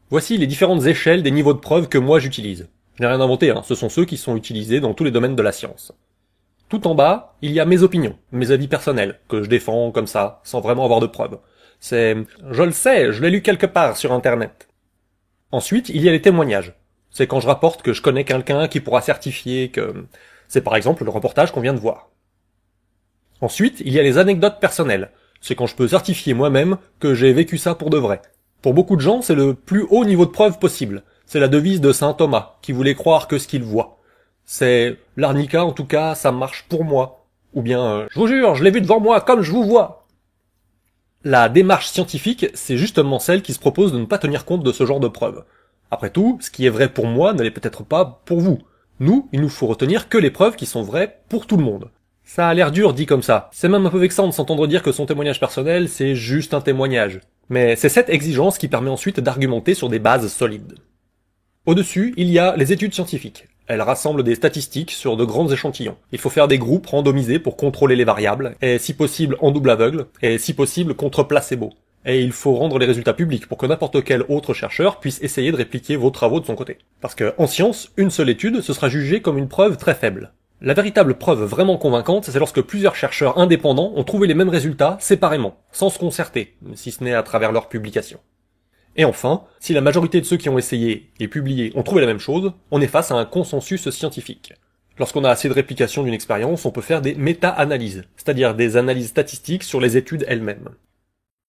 Voici les différentes échelles des niveaux de preuve que moi j'utilise. Je n'ai rien inventé, hein, ce sont ceux qui sont utilisés dans tous les domaines de la science. Tout en bas, il y a mes opinions, mes avis personnels, que je défends comme ça, sans vraiment avoir de preuves. C'est « je le sais, je l'ai lu quelque part sur internet ». Ensuite, il y a les témoignages. C'est quand je rapporte que je connais quelqu'un qui pourra certifier que... C'est par exemple le reportage qu'on vient de voir. Ensuite, il y a les anecdotes personnelles. C'est quand je peux certifier moi-même que j'ai vécu ça pour de vrai. Pour beaucoup de gens, c'est le plus haut niveau de preuve possible. C'est la devise de saint Thomas, qui voulait croire que ce qu'il voit. C'est l'arnica, en tout cas, ça marche pour moi. Ou bien, je vous jure, je l'ai vu devant moi comme je vous vois. La démarche scientifique, c'est justement celle qui se propose de ne pas tenir compte de ce genre de preuves. Après tout, ce qui est vrai pour moi ne l'est peut-être pas pour vous. Nous, il nous faut retenir que les preuves qui sont vraies pour tout le monde. Ça a l'air dur dit comme ça. C'est même un peu vexant de s'entendre dire que son témoignage personnel, c'est juste un témoignage. Mais c'est cette exigence qui permet ensuite d'argumenter sur des bases solides. Au-dessus, il y a les études scientifiques. Elles rassemblent des statistiques sur de grands échantillons. Il faut faire des groupes randomisés pour contrôler les variables, et si possible en double aveugle, et si possible contre placebo. Et il faut rendre les résultats publics pour que n'importe quel autre chercheur puisse essayer de répliquer vos travaux de son côté. Parce que, en science, une seule étude, ce sera jugé comme une preuve très faible. La véritable preuve vraiment convaincante, c'est lorsque plusieurs chercheurs indépendants ont trouvé les mêmes résultats séparément, sans se concerter, si ce n'est à travers leurs publications. Et enfin, si la majorité de ceux qui ont essayé et publié ont trouvé la même chose, on est face à un consensus scientifique. Lorsqu'on a assez de réplications d'une expérience, on peut faire des méta-analyses, c'est-à-dire des analyses statistiques sur les études elles-mêmes.